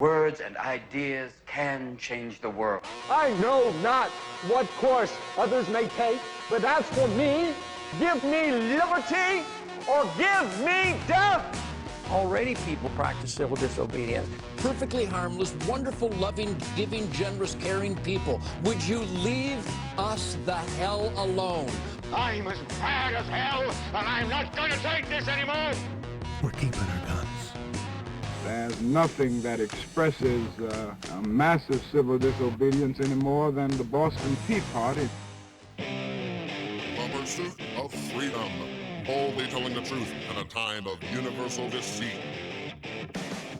Words and ideas can change the world. I know not what course others may take, but as for me, give me liberty or give me death. Already people practice civil disobedience. Perfectly harmless, wonderful, loving, giving, generous, caring people. Would you leave us the hell alone? I'm as bad as hell, and I'm not going to take this anymore. We're keeping our guns. There's nothing that expresses a massive civil disobedience any more than the Boston Tea Party. The pursuit of freedom, boldly telling the truth in a time of universal deceit.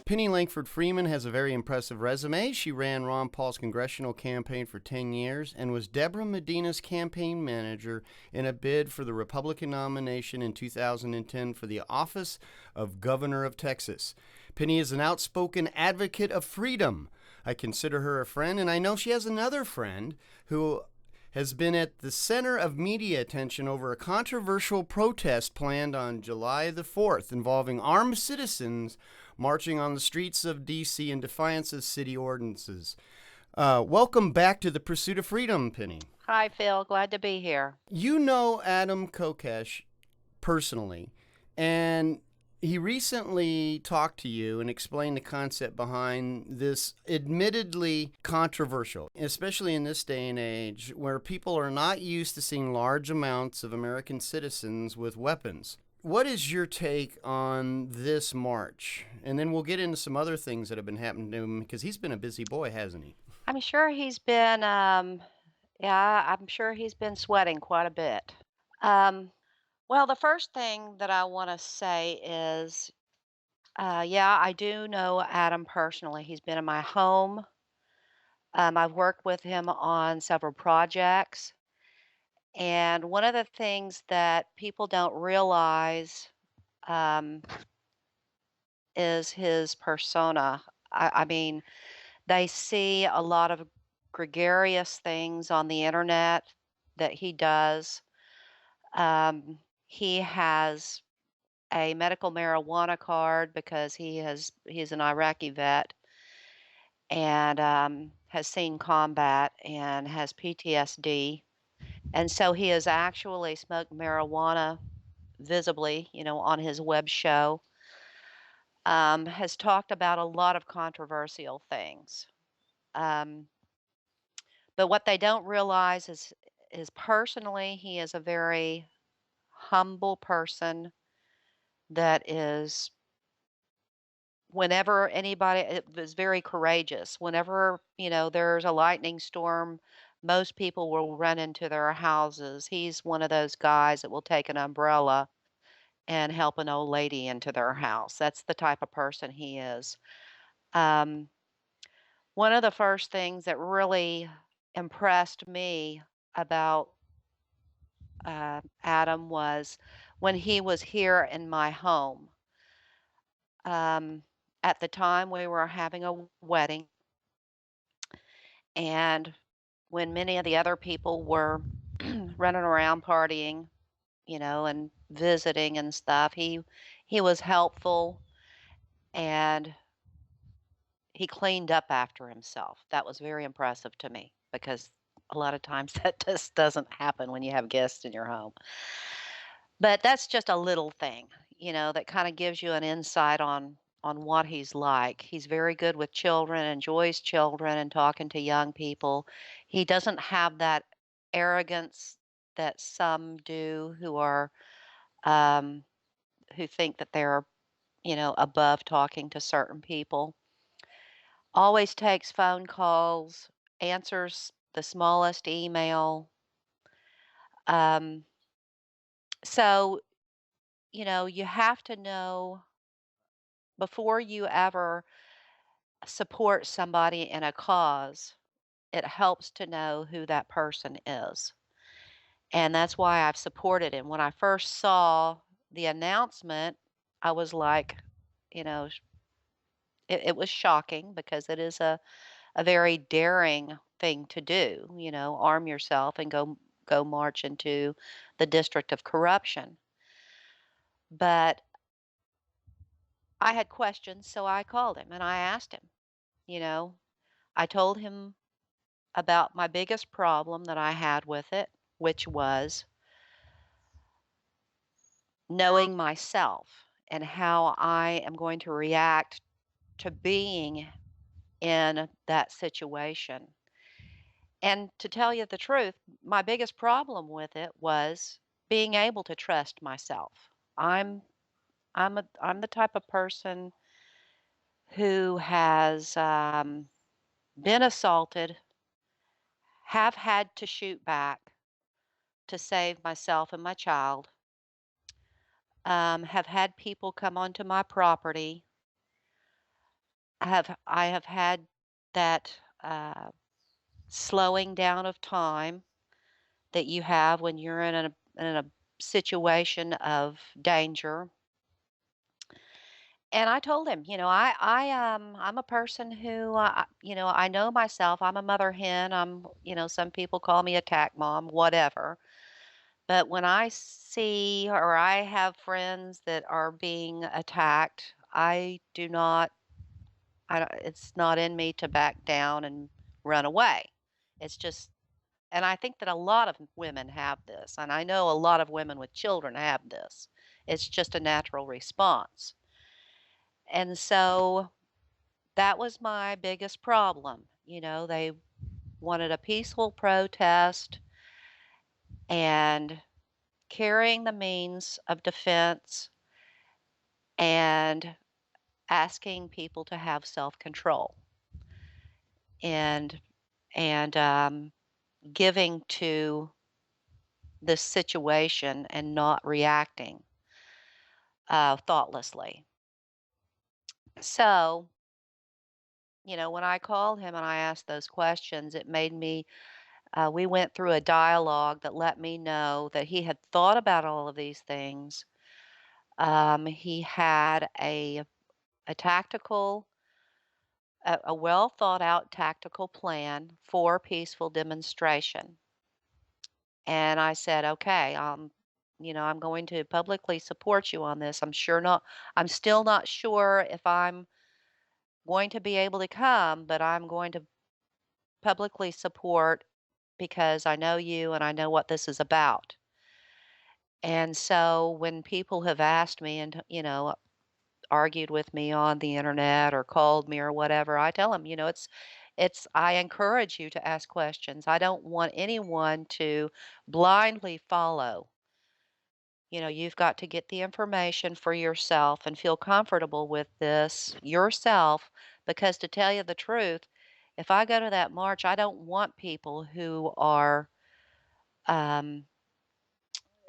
Penny Freeman has a very impressive resume. She ran Ron Paul's congressional campaign for 10 years and was Debra Medina's campaign manager in a bid for the Republican nomination in 2010 for the office of Governor of Texas. Penny is an outspoken advocate of freedom. I consider her a friend, and I know she has another friend who has been at the center of media attention over a controversial protest planned on July the 4th involving armed citizens marching on the streets of D.C. in defiance of city ordinances. Welcome back to the Pursuit of Freedom, Penny. Hi, Phil. Glad to be here. You know Adam Kokesh personally, and he recently talked to you and explained the concept behind this admittedly controversial, especially in this day and age where people are not used to seeing large amounts of American citizens with weapons. What is your take on this march? And then we'll get into some other things that have been happening to him because he's been a busy boy, hasn't he? I'm sure he's been, I'm sure he's been sweating quite a bit. Well, the first thing that I want to say is, I do know Adam personally. He's been in my home. I've worked with him on several projects. And one of the things that people don't realize um, is his persona. I mean, they see a lot of gregarious things on the internet that he does. He has a medical marijuana card because he's an Iraqi vet and has seen combat and has PTSD. And so he has actually smoked marijuana visibly, on his web show. Has talked about a lot of controversial things. Um, but what they don't realize is personally, he is a very humble person that is, whenever anybody, it was very courageous. Whenever, there's a lightning storm, most people will run into their houses. He's one of those guys that will take an umbrella and help an old lady into their house. That's the type of person he is. Um, One of the first things that really impressed me about Adam was when he was here in my home. Um, at the time, we were having a wedding, and when many of the other people were running around partying, and visiting and stuff, he was helpful and he cleaned up after himself. That was very impressive to me because a lot of times that just doesn't happen when you have guests in your home. But that's just a little thing, that kind of gives you an insight on what he's like. He's very good with children, enjoys children and talking to young people. He doesn't have that arrogance that some do um, who think that they're, above talking to certain people. Always takes phone calls, answers the smallest email. Um, so, you have to know before you ever support somebody in a cause, it helps to know who that person is. And that's why I've supported him. When I first saw the announcement, I was like, you know, it was shocking because it is a very daring thing to do, arm yourself and go march into the district of corruption. But I had questions, so I called him and I asked him, you know, I told him about my biggest problem that I had with it, which was knowing myself and how I am going to react to being in that situation. And to tell you the truth, my biggest problem with it was being able to trust myself. I'm I'm the type of person who has been assaulted, have had to shoot back to save myself and my child, have had people come onto my property. I have had that slowing down of time that you have when you're in a situation of danger. And I told him, I'm a person who, I know myself. I'm a mother hen. Some people call me attack mom, whatever. But when I see or I have friends that are being attacked, I do not, I don't, it's not in me to back down and run away. It's just, and I think that a lot of women have this, and I know a lot of women with children have this. It's just a natural response. And so that was my biggest problem. They wanted a peaceful protest and carrying the means of defense and asking people to have self-control and and giving to this situation and not reacting thoughtlessly. So, when I called him and I asked those questions, it made me we went through a dialogue that let me know that he had thought about all of these things. He had a tactical, a well thought out tactical plan for peaceful demonstration. And I said, okay, I'm going to publicly support you on this. I'm still not sure if I'm going to be able to come, but I'm going to publicly support because I know you and I know what this is about. And so when people have asked me and, argued with me on the internet or called me or whatever, I tell them, I encourage you to ask questions. I don't want anyone to blindly follow. You've got to get the information for yourself and feel comfortable with this yourself because to tell you the truth, if I go to that march, I don't want people um,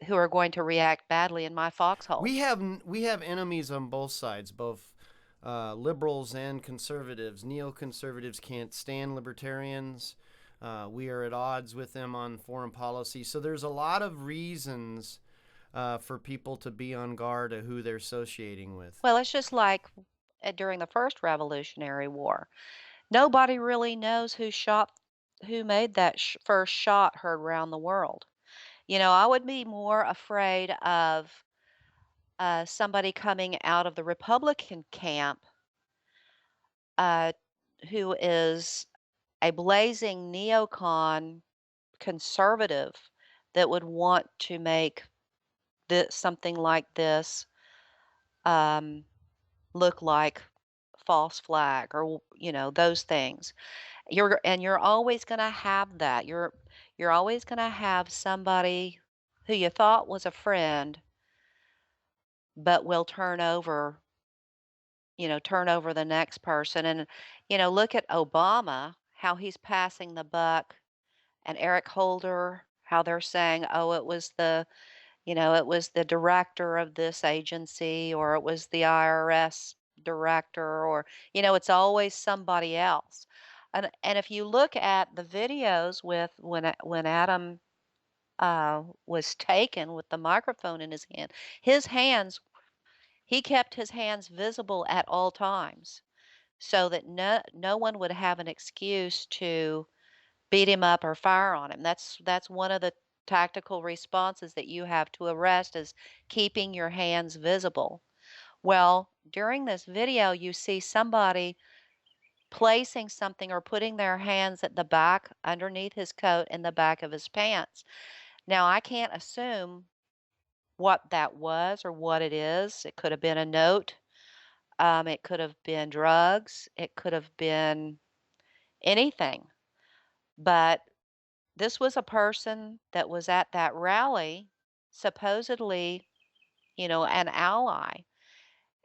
who are going to react badly in my foxhole. We have enemies on both sides, both liberals and conservatives. Neoconservatives can't stand libertarians. We are at odds with them on foreign policy. So there's a lot of reasons for people to be on guard of who they're associating with. Well, it's just like during the first Revolutionary War. Nobody really knows who made that first shot heard around the world. I would be more afraid of somebody coming out of the Republican camp uh, who is a blazing neocon conservative that would want to make something like this um, look like false flag or those things. You're always going to have that. You're always going to have somebody who you thought was a friend but will turn over the next person. And look at Obama, how he's passing the buck, and Eric Holder, how they're saying, "Oh, it was the director of this agency or it was the IRS director or it's always somebody else." And if you look at the videos with when Adam was taken with the microphone in his hands he kept his hands visible at all times so that no one would have an excuse to beat him up or fire on him. That's one of the tactical responses that you have to arrest is keeping your hands visible. Well, during this video, you see somebody placing something or putting their hands at the back underneath his coat and the back of his pants. Now, I can't assume what that was or what it is. It could have been a note. It could have been drugs. It could have been anything. But this was a person that was at that rally, supposedly, an ally.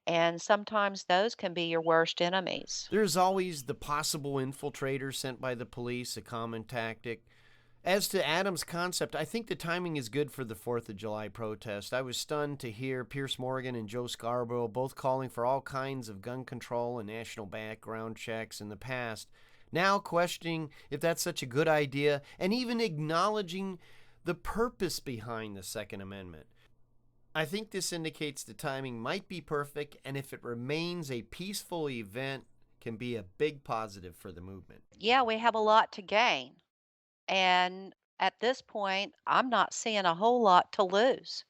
And sometimes those can be your worst enemies. There's always the possible infiltrator sent by the police, a common tactic. As to Adam's concept, I think the timing is good for the 4th of July protest. I was stunned to hear Pierce Morgan and Joe Scarborough both calling for all kinds of gun control and national background checks in the past, now questioning if that's such a good idea and even acknowledging the purpose behind the Second Amendment. I think this indicates the timing might be perfect, and if it remains a peaceful event, can be a big positive for the movement. Yeah, we have a lot to gain. And at this point, I'm not seeing a whole lot to lose.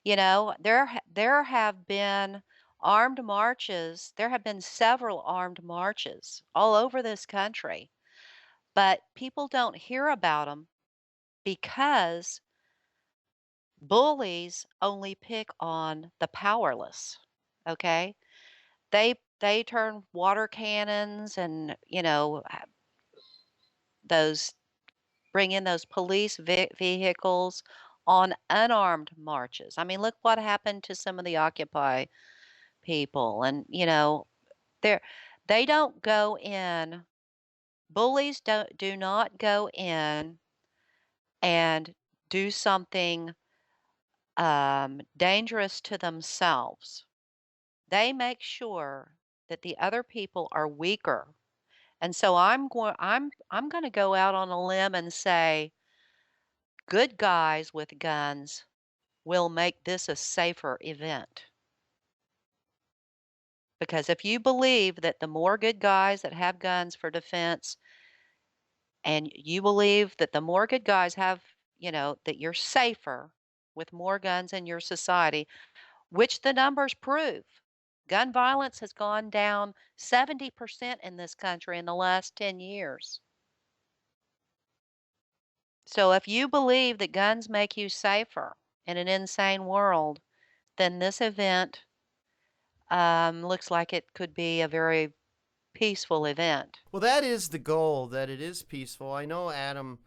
There have been armed marches. There have been several armed marches all over this country, but people don't hear about them because bullies only pick on the powerless. Okay? They turn water cannons and, those bring in those police vehicles on unarmed marches. I mean, look what happened to some of the Occupy people. And, they're, they don't go in, bullies do not go in and do something dangerous to themselves. They make sure that the other people are weaker. And so I'm going to go out on a limb and say good guys with guns will make this a safer event. Because if you believe that the more good guys that have guns for defense, and you believe that the more good guys have, that you're safer with more guns in your society, which the numbers prove. Gun violence has gone down 70% in this country in the last 10 years. So if you believe that guns make you safer in an insane world, then this event looks like it could be a very peaceful event. Well, that is the goal, that it is peaceful. I know Adam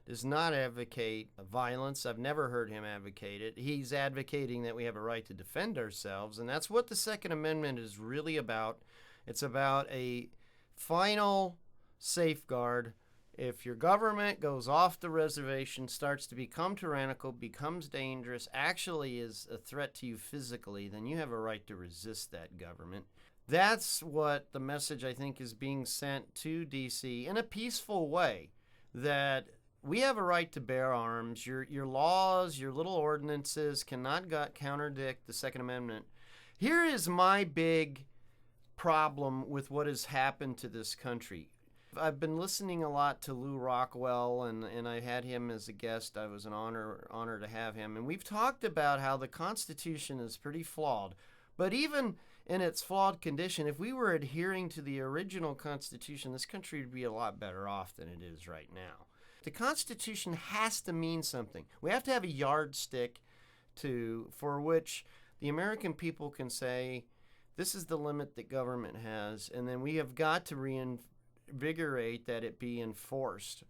does not advocate violence. I've never heard him advocate it. He's advocating that we have a right to defend ourselves, and that's what the Second Amendment is really about. It's about a final safeguard. If your government goes off the reservation, starts to become tyrannical, becomes dangerous, actually is a threat to you physically, then you have a right to resist that government. That's what the message, I think, is being sent to D.C. in a peaceful way, that we have a right to bear arms. Your laws, your little ordinances cannot contradict the Second Amendment. Here is my big problem with what has happened to this country. I've been listening a lot to Lou Rockwell, and I had him as a guest. I was an honor to have him. And we've talked about how the Constitution is pretty flawed. But even in its flawed condition, if we were adhering to the original Constitution, this country would be a lot better off than it is right now. The Constitution has to mean something. We have to have a yardstick for which the American people can say, this is the limit that government has, and then we have got to reinvigorate that it be enforced.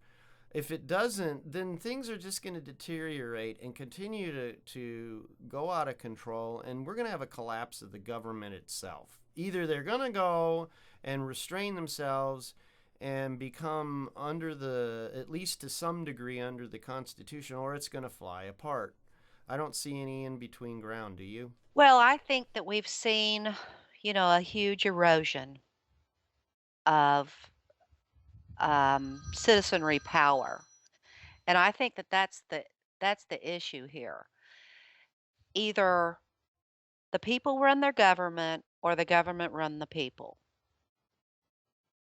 If it doesn't, then things are just going to deteriorate and continue to go out of control, and we're going to have a collapse of the government itself. Either they're going to go and restrain themselves and become at least to some degree under the Constitution, or it's going to fly apart. I don't see any in between ground, do you? Well, I think that we've seen, a huge erosion of citizenry power. And I think that that's the issue here. Either the people run their government or the government run the people.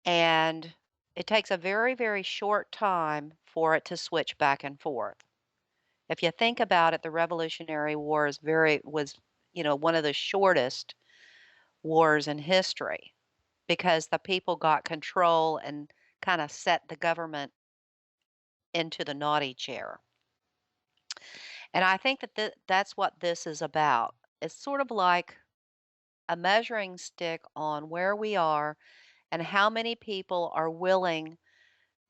And it takes a very, very short time for it to switch back and forth. If you think about it, the Revolutionary War was one of the shortest wars in history. because the people got control and kind of set the government into the naughty chair. And I think that that's what this is about. It's sort of like a measuring stick on where we are and how many people are willing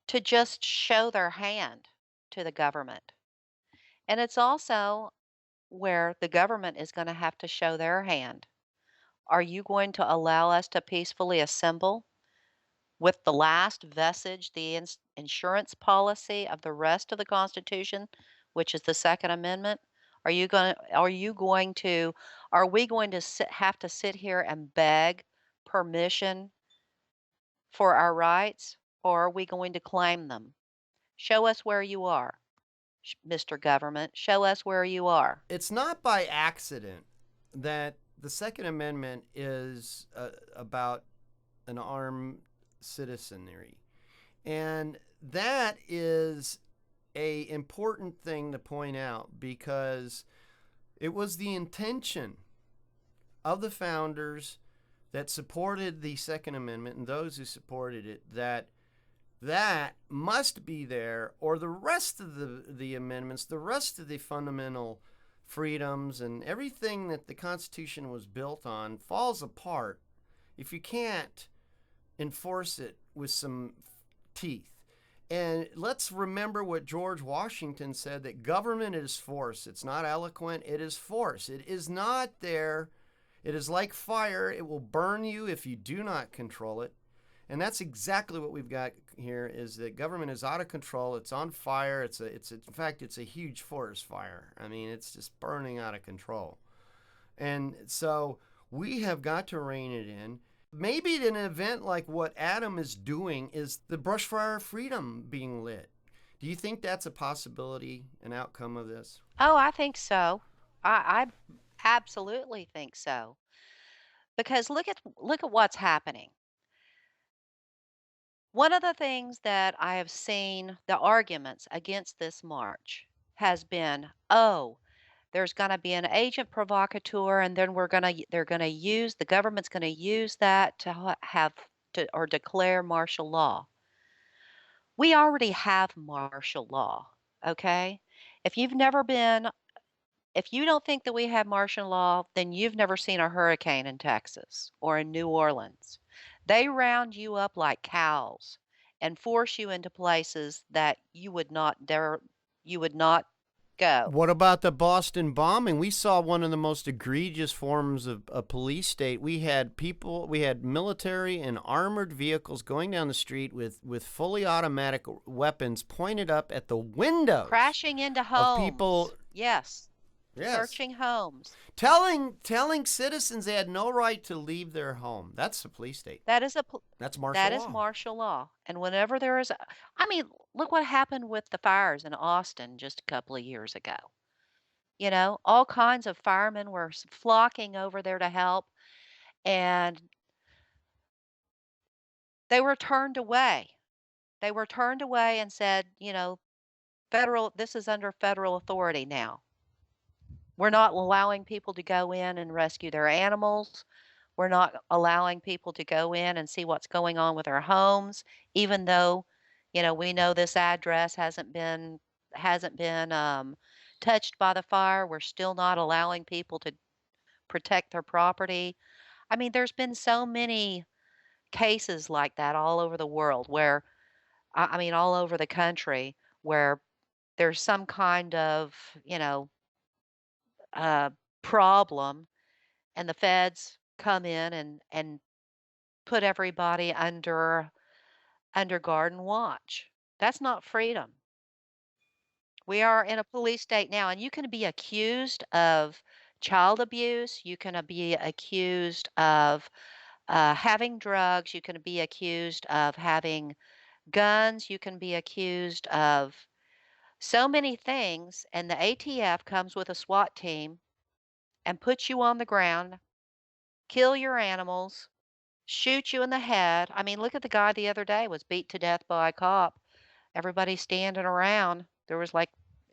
to just show their hand to the government. And it's also where the government is going to have to show their hand. Are you going to allow us to peacefully assemble with the last vestige, the insurance policy of the rest of the Constitution, which is the Second Amendment? Are we going to have to sit here and beg permission for our rights, or are we going to claim them? Show us where you are, Mr. Government. Show us where you are. It's not by accident that the Second Amendment is about an armed citizenry. And that is a important thing to point out, because it was the intention of the founders that supported the Second Amendment and those who supported it that must be there, or the rest of the amendments, the rest of the fundamental freedoms and everything that the Constitution was built on falls apart if you can't enforce it with some teeth. And let's remember what George Washington said, that government is force. It's not eloquent, it is force. It is not there. It is like fire. It will burn you if you do not control it. And that's exactly what we've got here, is that government is out of control. It's on fire. In fact, it's a huge forest fire. I mean, it's just burning out of control. And so we have got to rein it in. Maybe an event like what Adam is doing is the brush fire of freedom being lit. Do you think that's a possibility, an outcome of this? Oh, I think so. I absolutely think so. Because look at what's happening. One of the things that I have seen, the arguments against this march has been, oh, there's going to be an agent provocateur, and then the government's going to use that to have to or declare martial law. We already have martial law, okay? If you've never been If you don't think that we have martial law, then you've never seen a hurricane in Texas or in New Orleans. They round you up like cows and force you into places that you would not go. What about the Boston bombing? We saw one of the most egregious forms of a police state. We had military and armored vehicles going down the street with fully automatic weapons pointed up at the windows. Crashing into homes. Of people. Yes. Yes. Searching homes. Telling citizens they had no right to leave their home. That's the police state. That's martial law. That is martial law. And whenever there is, look what happened with the fires in Austin just a couple of years ago. You know, all kinds of firemen were flocking over there to help, and they were turned away. They were turned away and said, this is under federal authority now. We're not allowing people to go in and rescue their animals. We're not allowing people to go in and see what's going on with their homes, even though, we know this address hasn't been touched by the fire. We're still not allowing people to protect their property. I mean, there's been so many cases like that all over the world where, all over the country where there's some kind of, uh, problem, and the feds come in and put everybody under guard and watch. That's not freedom. We are in a police state now, and you can be accused of child abuse. You can be accused of having drugs. You can be accused of having guns. You can be accused of so many things, and the ATF comes with a SWAT team and puts you on the ground, kill your animals, shoot you in the head. I mean, look at the guy the other day was beat to death by a cop. Everybody standing around. There was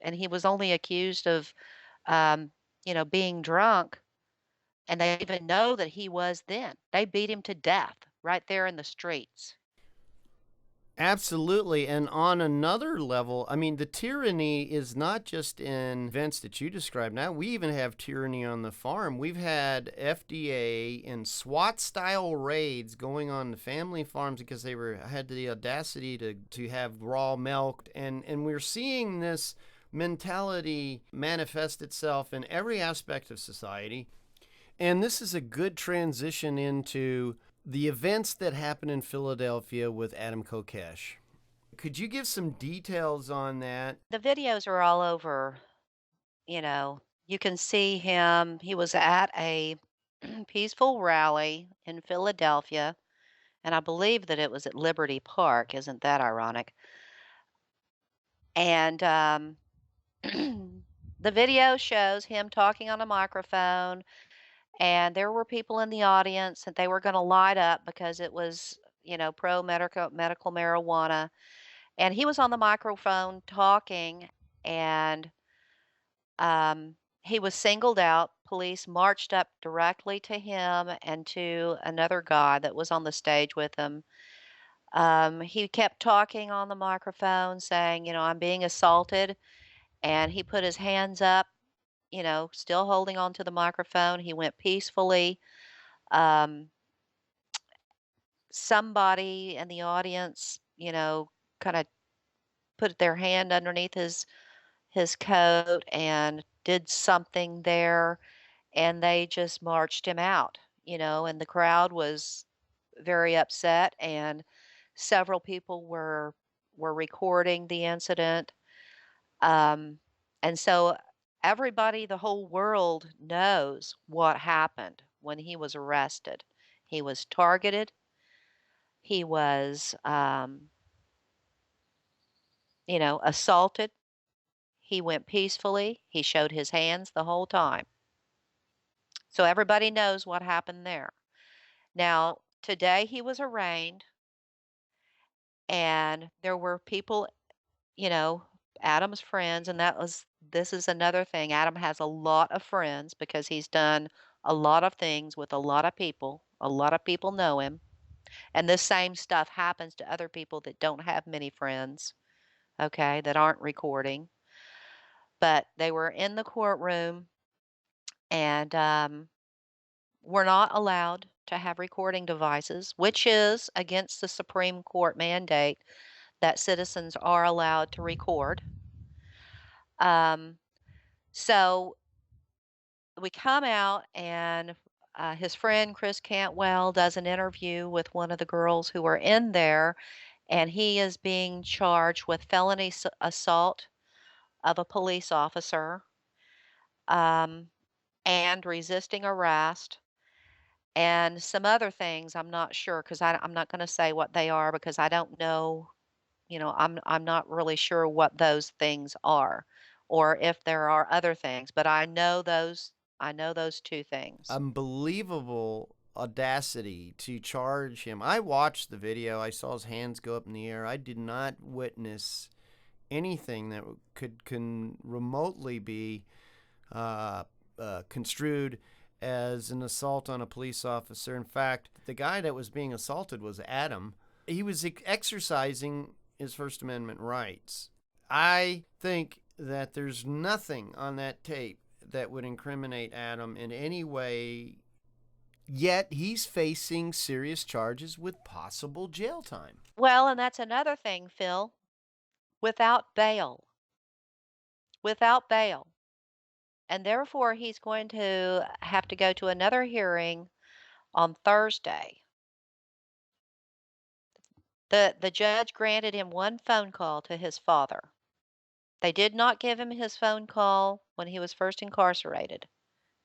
and he was only accused of, being drunk, and they even know that he was then. They beat him to death right there in the streets. Absolutely. And on another level, I mean, the tyranny is not just in events that you described. Now, we even have tyranny on the farm. We've had FDA and SWAT style raids going on the family farms because they had the audacity to have raw milk. And we're seeing this mentality manifest itself in every aspect of society. And this is a good transition into the events that happened in Philadelphia with Adam Kokesh. Could you give some details on that? The videos are all over, you can see him. He was at a peaceful rally in Philadelphia, and I believe that it was at Liberty Park. Isn't that ironic? And the video shows him talking on a microphone, and there were people in the audience that they were going to light up because it was, pro medical marijuana. And he was on the microphone talking, and he was singled out. Police marched up directly to him and to another guy that was on the stage with him. He kept talking on the microphone, saying, I'm being assaulted. And he put his hands up, still holding on to the microphone. He went peacefully. Um, Somebody in the audience, kind of put their hand underneath his coat and did something there, and they just marched him out, and the crowd was very upset, and several people were recording the incident. Um, and so everybody, the whole world knows what happened when he was arrested. He was targeted. He was, assaulted. He went peacefully. He showed his hands the whole time. So everybody knows what happened there. Now, today he was arraigned, and there were people, you know, Adam's friends, and this is another thing. Adam has a lot of friends because he's done a lot of things with a lot of people. A lot of people know him. And this same stuff happens to other people that don't have many friends, okay, that aren't recording. But they were in the courtroom, and we're not allowed to have recording devices, which is against the Supreme Court mandate that citizens are allowed to record. Um, so we come out, and his friend Chris Cantwell does an interview with one of the girls who are in there, and he is being charged with felony assault of a police officer, um, and resisting arrest, and some other things. I'm not sure because I'm not going to say what they are because I don't know. I'm not really sure what those things are, or if there are other things. But I know those. I know those two things. Unbelievable audacity to charge him. I watched the video. I saw his hands go up in the air. I did not witness anything that can remotely be construed as an assault on a police officer. In fact, the guy that was being assaulted was Adam. He was exercising his First Amendment rights. I think that there's nothing on that tape that would incriminate Adam in any way, yet he's facing serious charges with possible jail time. Well, and that's another thing, Phil. Without bail. Without bail. And therefore, he's going to have to go to another hearing on Thursday. The judge granted him one phone call to his father. They did not give him his phone call when he was first incarcerated.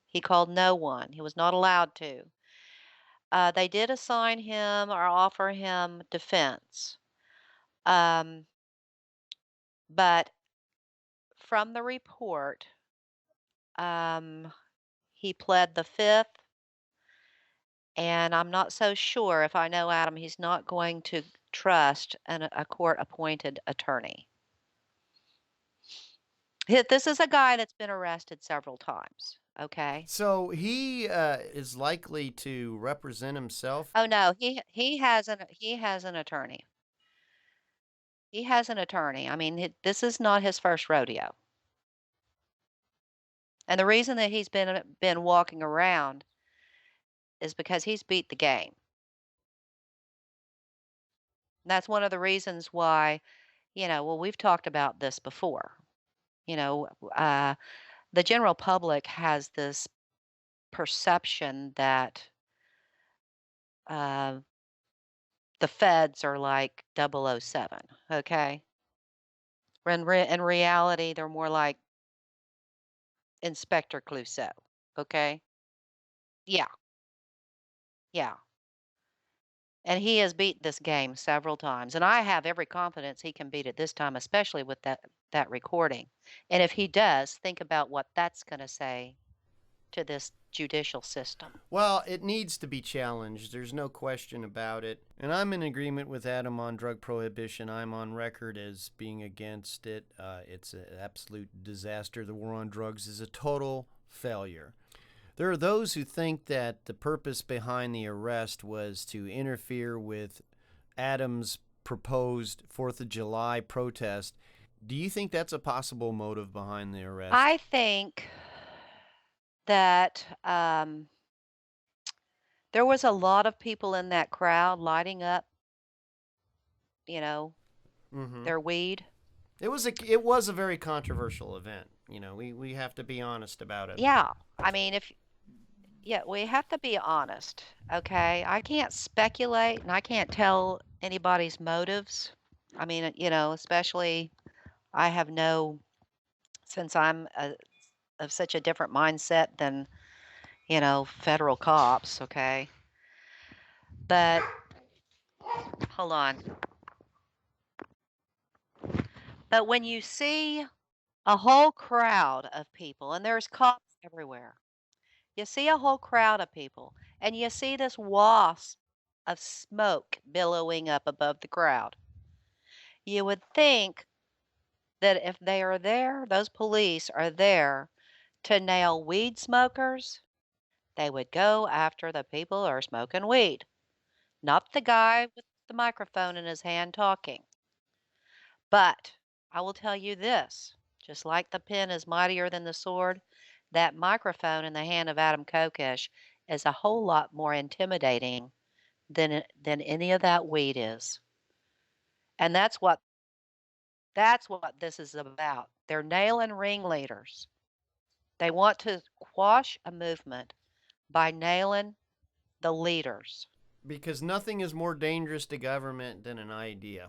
He called no one. He was not allowed to. They did assign him or offer him defense. Um, but from the report, he pled the fifth, and I'm not so sure. If I know Adam, he's not going to trust a court-appointed attorney. This is a guy that's been arrested several times, Okay. So he is likely to represent himself. Oh no, he has an attorney. He has an attorney. I mean, this is not his first rodeo. And the reason that he's been walking around is because he's beat the game. That's one of the reasons why, well, we've talked about this before. You know, the general public has this perception that uh, the feds are like 007, okay? When in reality, they're more like Inspector Clouseau, okay? Yeah, yeah. And he has beat this game several times, and I have every confidence he can beat it this time, especially with that recording. And if he does, think about what that's going to say to this judicial system. Well, it needs to be challenged. There's no question about it. And I'm in agreement with Adam on drug prohibition. I'm on record as being against it. It's an absolute disaster. The war on drugs is a total failure. There are those who think that the purpose behind the arrest was to interfere with Adam's proposed 4th of July protest. Do you think that's a possible motive behind the arrest? I think that there was a lot of people in that crowd lighting up, their weed. It was a very controversial event. We have to be honest about it. Yeah. I mean, we have to be honest, okay? I can't speculate and I can't tell anybody's motives. I mean, especially since I'm of such a different mindset than, federal cops, okay? But hold on. But when you see a whole crowd of people, and there's cops everywhere, you see a whole crowd of people, and you see this wasp of smoke billowing up above the crowd. You would think that if they are there, those police are there to nail weed smokers, they would go after the people who are smoking weed, not the guy with the microphone in his hand talking. But I will tell you this, just like the pen is mightier than the sword, that microphone in the hand of Adam Kokesh is a whole lot more intimidating than any of that weed is. And that's what this is about. They're nailing ringleaders. They want to quash a movement by nailing the leaders. Because nothing is more dangerous to government than an idea.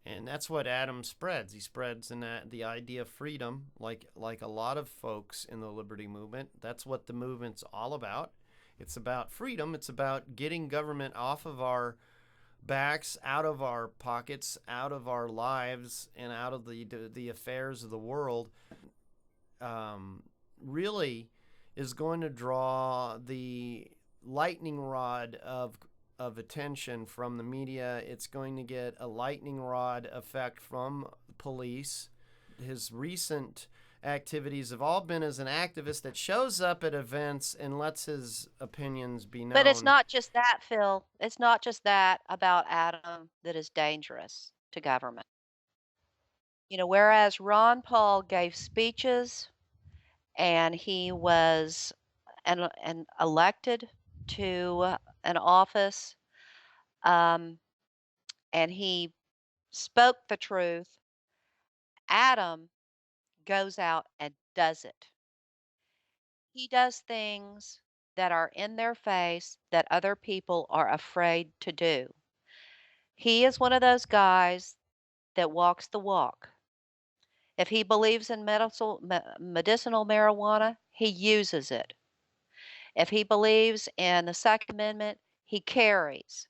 And that's what Adam spreads. He spreads the idea of freedom, like a lot of folks in the liberty movement. That's what the movement's all about. It's about freedom. It's about getting government off of our backs, out of our pockets, out of our lives, and out of the affairs of the world. Really is going to draw the lightning rod of attention from the media. It's going to get a lightning rod effect from police. His recent activities have all been as an activist that shows up at events and lets his opinions be known. But it's not just that, Phil. It's not just that about Adam that is dangerous to government. Whereas Ron Paul gave speeches and he was and elected to an office, and he spoke the truth, Adam goes out and does it. He does things that are in their face that other people are afraid to do. He is one of those guys that walks the walk. If he believes in medicinal marijuana, he uses it. If he believes in the Second Amendment, he carries.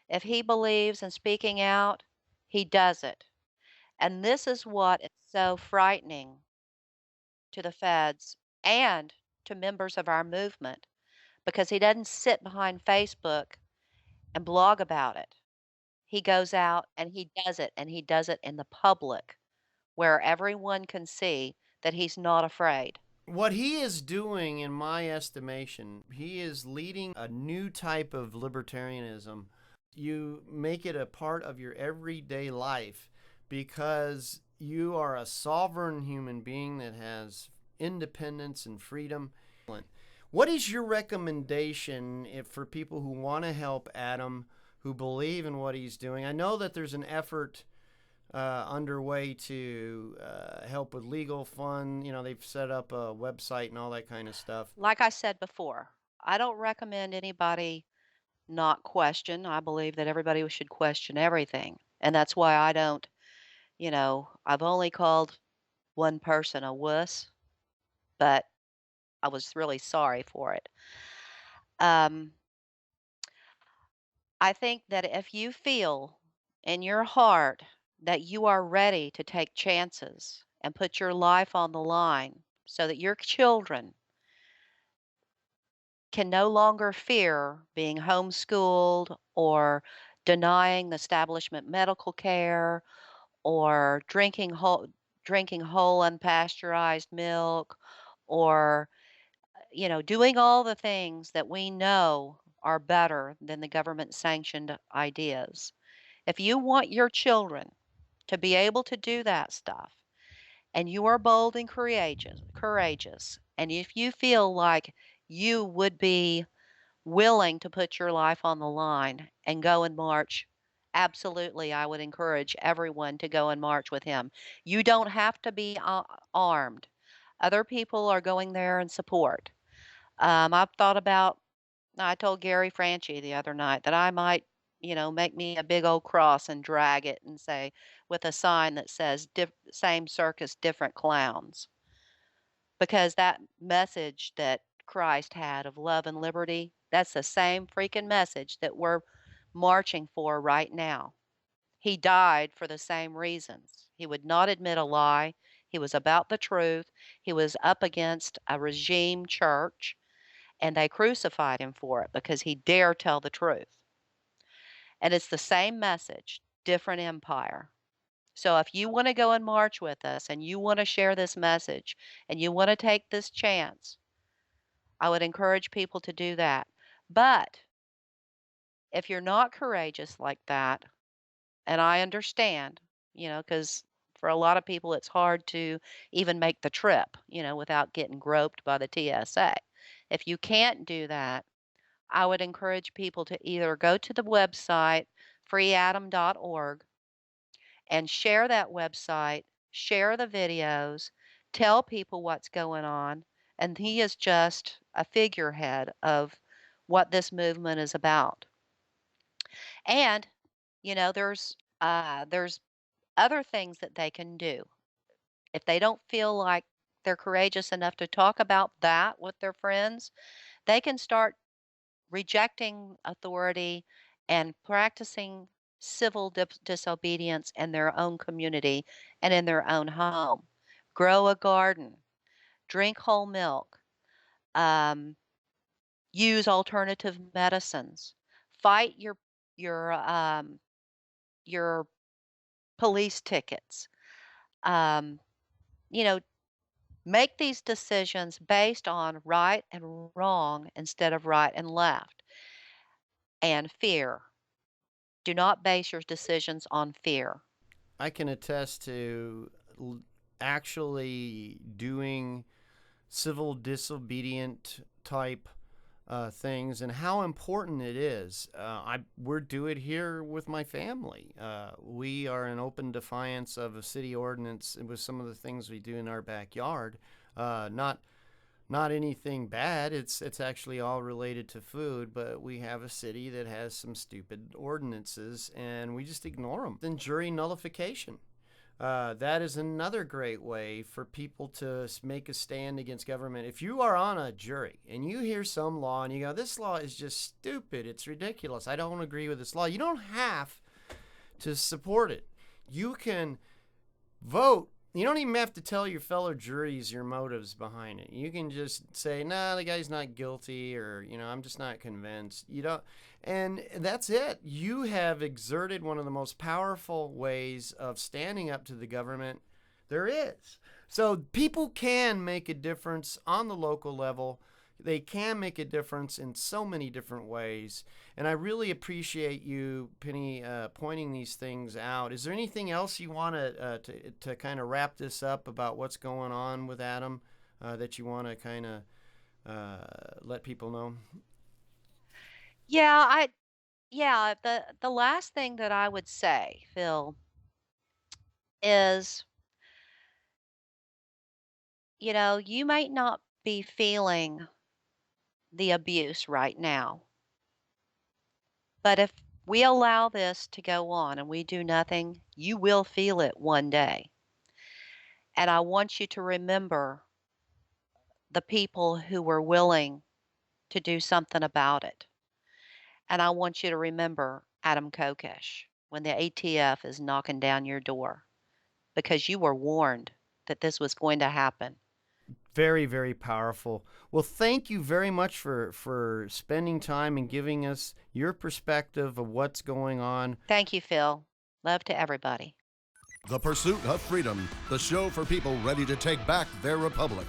If he believes in speaking out, he does it. And this is what is so frightening to the feds and to members of our movement because he doesn't sit behind Facebook and blog about it. He goes out and he does it, and he does it in the public where everyone can see that he's not afraid. What he is doing, in my estimation, he is leading a new type of libertarianism. You make it a part of your everyday life because you are a sovereign human being that has independence and freedom. What is your recommendation for people who want to help Adam, who believe in what he's doing? I know that there's an effort underway to help with legal fund. You know, they've set up a website and all that kind of stuff. Like I said before, I don't recommend anybody not question. I believe that everybody should question everything. And that's why I don't, I've only called one person a wuss, but I was really sorry for it. Um, I think that if you feel in your heart that you are ready to take chances and put your life on the line so that your children can no longer fear being homeschooled or denying the establishment medical care or drinking whole unpasteurized milk or doing all the things that we know are better than the government sanctioned ideas. If you want your children to be able to do that stuff and you are bold and courageous and if you feel like you would be willing to put your life on the line and go and march, absolutely, I would encourage everyone to go and march with him. You don't have to be armed. Other people are going there in support. I've thought about, I told Gary Franchi the other night that I might, make me a big old cross and drag it and say, with a sign that says, same circus, different clowns. Because that message that Christ had of love and liberty, that's the same freaking message that we're marching for right now. He died for the same reasons. He would not admit a lie. He was about the truth. He was up against a regime church, and they crucified him for it because he dared tell the truth. And it's the same message, different empire. So if you want to go and march with us and you want to share this message and you want to take this chance, I would encourage people to do that. But if you're not courageous like that, and I understand, because for a lot of people it's hard to even make the trip, without getting groped by the TSA. If you can't do that, I would encourage people to either go to the website freeadam.org and share that website, share the videos, tell people what's going on. And he is just a figurehead of what this movement is about. And, there's other things that they can do. If they don't feel like they're courageous enough to talk about that with their friends, they can start rejecting authority and practicing civil disobedience in their own community and in their own home. Grow a garden, drink whole milk, um, use alternative medicines, fight your police tickets. Um, you know, make these decisions based on right and wrong instead of right and left. And fear. Do not base your decisions on fear. I can attest to actually doing civil disobedient type things and how important it is. We're do it here with my family. We are in open defiance of a city ordinance with some of the things we do in our backyard. Not anything bad. It's actually all related to food, but we have a city that has some stupid ordinances and we just ignore them. Then jury nullification. That is another great way for people to make a stand against government. If you are on a jury and you hear some law and you go, this law is just stupid, it's ridiculous, I don't agree with this law, you don't have to support it. You can vote. You don't even have to tell your fellow juries your motives behind it. You can just say, nah, the guy's not guilty, or, I'm just not convinced. And that's it. You have exerted one of the most powerful ways of standing up to the government there is. So people can make a difference on the local level. They can make a difference in so many different ways. And I really appreciate you, Penny, pointing these things out. Is there anything else you want to kind of wrap this up about what's going on with Adam that you want to kind of let people know? Yeah, the last thing that I would say, Phil, is, you might not be feeling the abuse right now, but if we allow this to go on and we do nothing, you will feel it one day. And I want you to remember the people who were willing to do something about it. And I want you to remember Adam Kokesh when the ATF is knocking down your door, because you were warned that this was going to happen. Very, very powerful. Well, thank you very much for spending time and giving us your perspective of what's going on. Thank you, Phil. Love to everybody. The Pursuit of Freedom, the show for people ready to take back their republic.